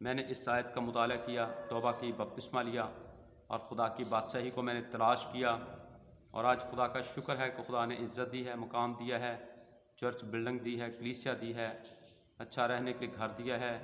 میں نے اس آیت کا مطالعہ کیا، توبہ کی، بپتسمہ لیا اور خدا کی بادشاہی کو میں نے تلاش کیا، اور آج خدا کا شکر ہے کہ خدا نے عزت دی ہے، مقام دیا ہے، چرچ بلڈنگ دی ہے، کلیسیا دی ہے، اچھا رہنے کے لیے گھر دیا ہے،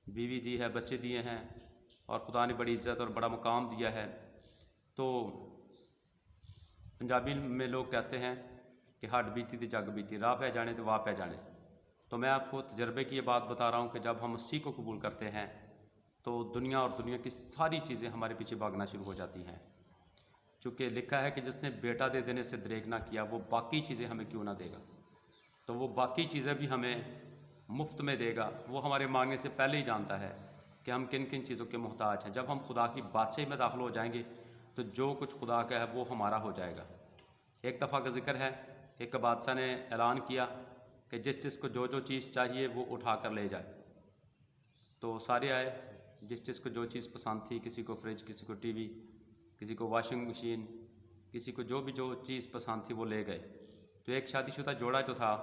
بیوی دی ہے، بچے دیے ہیں، اور خدا نے بڑی عزت اور بڑا مقام دیا ہے۔ تو پنجابی میں لوگ کہتے ہیں کہ ہڈ بیتی تو جگ بیتی، راہ پہ جانے تو واہ پہ جانے۔ تو میں آپ کو تجربے کی یہ بات بتا رہا ہوں کہ جب ہم مسیح کو قبول کرتے ہیں تو دنیا اور دنیا کی ساری چیزیں ہمارے پیچھے بھاگنا شروع ہو جاتی ہیں، چونکہ لکھا ہے کہ جس نے بیٹا دے دینے سے دریغ نہ کیا وہ باقی چیزیں ہمیں کیوں نہ دے گا۔ تو وہ باقی چیزیں بھی ہمیں مفت میں دے گا، وہ ہمارے مانگنے سے پہلے ہی جانتا ہے کہ ہم کن کن چیزوں کے محتاج ہیں۔ جب ہم خدا کی بادشاہی میں داخل ہو جائیں گے تو جو کچھ خدا کا ہے وہ ہمارا ہو جائے گا۔ ایک دفعہ کا ذکر ہے، ایک بادشاہ نے اعلان کیا کہ جس جس کو جو جو چیز چاہیے وہ اٹھا کر لے جائے۔ تو سارے آئے، جس جس کو جو چیز پسند تھی، کسی کو فریج، کسی کو ٹی وی، کسی کو واشنگ مشین، کسی کو جو چیز پسند تھی وہ لے گئے۔ تو ایک شادی شدہ جوڑا جو تھا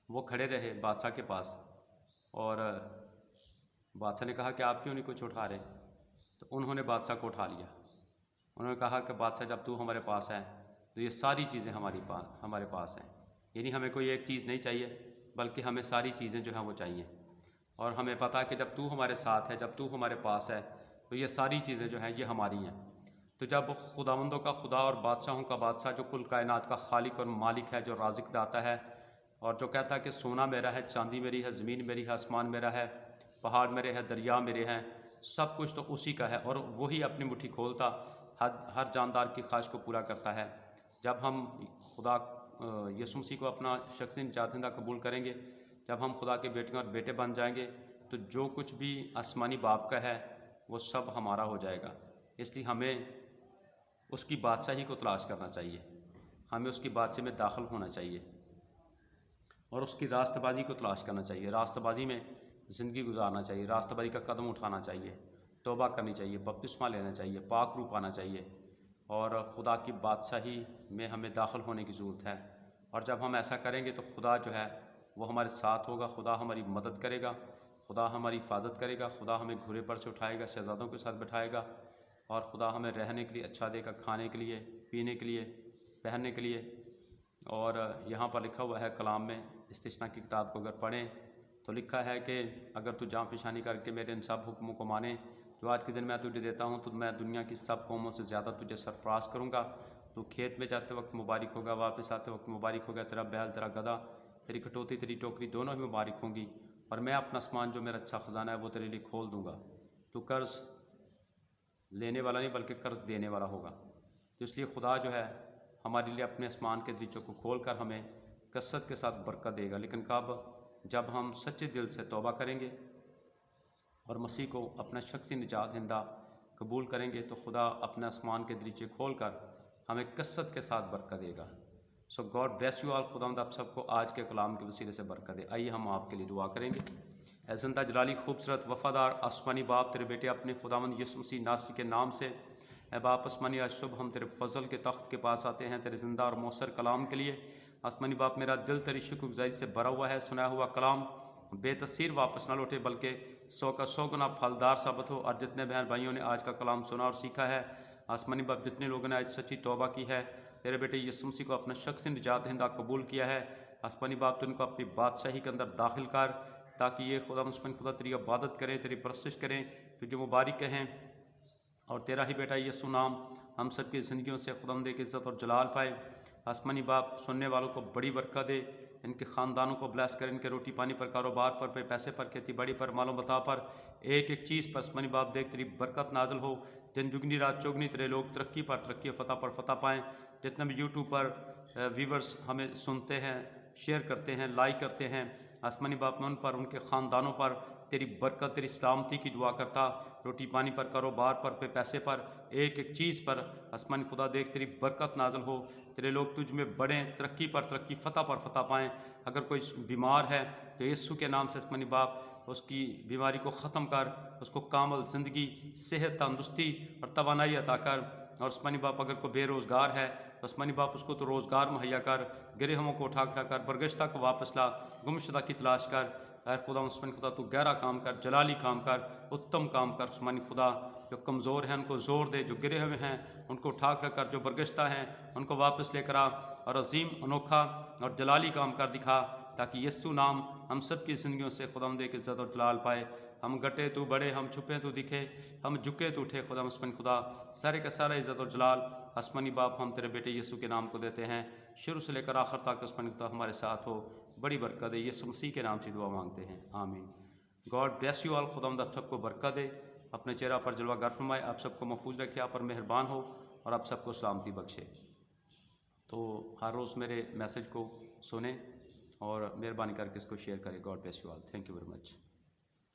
وہ کھڑے رہے بادشاہ کے پاس، اور بادشاہ نے کہا کہ آپ کیوں نہیں کچھ اٹھا رہے؟ تو انہوں نے بادشاہ کو اٹھا لیا۔ انہوں نے کہا کہ بادشاہ جب تو ہمارے پاس ہے تو یہ ساری چیزیں ہمارے پاس ہیں، یعنی ہمیں کوئی ایک چیز نہیں چاہیے بلکہ ہمیں ساری چیزیں جو ہیں وہ چاہیے، اور ہمیں پتہ ہے کہ جب تو ہمارے ساتھ ہے، جب تو ہمارے پاس ہے تو یہ ساری چیزیں جو ہیں یہ ہماری ہیں۔ تو جب خداوندوں کا خدا اور بادشاہوں کا بادشاہ جو کل کائنات کا خالق اور مالک ہے، جو رازق داتا ہے، اور جو کہتا ہے کہ سونا میرا ہے، چاندی میری ہے، زمین میری ہے، آسمان میرا ہے، پہاڑ میرے ہیں، دریا میرے ہیں، سب کچھ تو اسی کا ہے، اور وہی اپنی مٹھی کھولتا ہر جاندار کی خواہش کو پورا کرتا ہے۔ جب ہم خدا یسوع مسیح کو اپنا شخصی نجات دہندہ قبول کریں گے، جب ہم خدا کے بیٹیوں اور بیٹے بن جائیں گے تو جو کچھ بھی آسمانی باپ کا ہے وہ سب ہمارا ہو جائے گا۔ اس لیے ہمیں اس کی بادشاہی کو تلاش کرنا چاہیے، ہمیں اس کی بادشاہی میں داخل ہونا چاہیے اور اس کی راستہ بازی کو تلاش کرنا چاہیے، راستہ بازی میں زندگی گزارنا چاہیے، راستہ بازی کا قدم اٹھانا چاہیے، توبہ کرنی چاہیے، بپتسمہ لینا چاہیے، پاک روح پانا چاہیے، اور خدا کی بادشاہی میں ہمیں داخل ہونے کی ضرورت ہے۔ اور جب ہم ایسا کریں گے تو خدا جو ہے وہ ہمارے ساتھ ہوگا، خدا ہماری مدد کرے گا، خدا ہماری حفاظت کرے گا، خدا ہمیں گھوڑے پر سے اٹھائے گا، شہزادوں کے ساتھ بٹھائے گا، اور خدا ہمیں رہنے کے لیے اچھا دے گا، کھانے کے لیے، پینے کے لیے، پہننے کے لیے۔ اور یہاں پر لکھا ہوا ہے کلام میں، استثنا کی کتاب کو اگر پڑھیں تو لکھا ہے کہ اگر تو جاں فشانی کر کے میرے ان سب حکموں کو مانے جو آج کے دن میں تجھے دیتا ہوں، تو میں دنیا کی سب قوموں سے زیادہ تجھے سرفراز کروں گا۔ تو کھیت میں جاتے وقت مبارک ہوگا، واپس آتے وقت مبارک ہوگا، تیرا بیل، تیرا گدھا، تیری کٹوتی، تیری ٹوکری دونوں ہی مبارک ہوں گی، اور میں اپنا آسمان جو میرا اچھا خزانہ ہے وہ تیرے لیے کھول دوں گا۔ تو قرض لینے والا نہیں بلکہ قرض دینے والا ہوگا۔ تو اس لیے خدا جو ہے ہمارے لیے اپنے آسمان کے دریچوں کو کھول کر ہمیں کثرت کے ساتھ برکت دے گا، لیکن کب؟ جب ہم سچے دل سے توبہ کریں گے اور مسیح کو اپنا شخصی نجات دہندہ قبول کریں گے تو خدا اپنے آسمان کے دریچے کھول کر ہمیں کثرت کے ساتھ برکت دے گا۔ So God bless you all, خداوند آپ سب کو آج کے کلام کے وسیلے سے برکت دے۔ آئیے ہم آپ کے لیے دعا کریں گے۔ اے زندہ جلالی خوبصورت وفادار آسمانی باپ، تیرے بیٹے اپنے خداوند یسوع مسیح ناصری کے نام سے، اے باپ آسمانی، آج صبح ہم تیرے فضل کے تخت کے پاس آتے ہیں تیرے زندہ اور مؤثر کلام کے لیے۔ آسمانی باپ، میرا دل تیری شکر گزاری سے بھرا ہوا ہے، سنا ہوا کلام بے تاثیر واپس نہ لوٹے بلکہ 100 کا 100 گنا پھلدار ثابت ہو۔ اور جتنے بہن بھائیوں نے آج کا کلام سنا اور سیکھا ہے، آسمانی باپ، جتنے لوگوں نے آج سچی توبہ کی ہے، تیرے بیٹے یسوع مسیح کو اپنا شخصی نجات دہندہ قبول کیا ہے، آسمانی باپ تو ان کو اپنی بادشاہی کے اندر داخل کر، تاکہ یہ خدا مسلم خدا تیری عبادت کریں، تیری پرستش کریں، تجھے مبارک کہیں، اور تیرا ہی بیٹا یسوع نام ہم سب کی زندگیوں سے خداوند کی عزت اور جلال پائے۔ آسمانی باپ، سننے والوں کو بڑی برکت دے، ان کے خاندانوں کو بلیس کر، ان کے روٹی پانی پر، کاروبار پر، پیسے پر، کھیتی باڑی پر، مال و متاع پر، ایک ایک چیز پر آسمانی باپ دیکھ تیری برکت نازل ہو، دن دگنی رات چوگنی تیرے لوگ ترقی پر ترقی، فتح پر فتح پائیں۔ جتنے بھی یوٹیوب پر ویورز ہمیں سنتے ہیں، شیئر کرتے ہیں، لائک کرتے ہیں، آسمانی باپ میں ان پر، ان کے خاندانوں پر تیری برکت، تیری سلامتی کی دعا کرتا، روٹی پانی پر، کاروبار پر، پیسے پر، ایک ایک چیز پر آسمانی خدا دیکھ تیری برکت نازل ہو، تیرے لوگ تجھ میں بڑھیں، ترقی پر ترقی، فتح پر فتح پائیں۔ اگر کوئی بیمار ہے تو یسوع کے نام سے آسمانی باپ اس کی بیماری کو ختم کر، اس کو کامل زندگی، صحت، تندرستی اور توانائی عطا کر۔ اور آسمانی باپ اگر کوئی بے روزگار ہے تو آسمانی باپ اس کو تو روزگار مہیا کر، گرے ہموں کو اٹھا کر، برگشتہ کو واپس لا، گمشدہ کی تلاش کر، اے خدا عثمانی خدا تو گہرا کام کر، جلالی کام کر، اتم کام کر عثمانی خدا۔ جو کمزور ہیں ان کو زور دے، جو گرے ہوئے ہیں ان کو ٹھا کر، جو برگشتہ ہیں ان کو واپس لے کر آ، اور عظیم، انوکھا اور جلالی کام کر دکھا، تاکہ یسوع نام ہم سب کی زندگیوں سے خداوند ایک عزت اور جلال پائے۔ ہم گٹے تو بڑے، ہم چھپے تو دکھے، ہم جھکے تو اٹھے خدا عثمانی خدا۔ سارے کا سارا عزت اور جلال آسمانی باپ ہم تیرے بیٹے یسوع کے نام کو دیتے ہیں، شروع سے لے کر آخر تک عثمانی خدا ہمارے ساتھ ہو، بڑی برکت دے، یسوع مسیح کے نام سے دعا مانگتے ہیں، آمین۔ گاڈ بلیس یو آل، خداوند آپ سب کو برکت دے، اپنے چہرہ پر جلوہ گر فرمائے، آپ سب کو محفوظ رکھے، آپ پر مہربان ہو اور آپ سب کو سلامتی بخشے۔ تو ہر روز میرے میسج کو سنیں اور مہربانی کر کے اس کو شیئر کریں۔ God bless you all, thank you very much.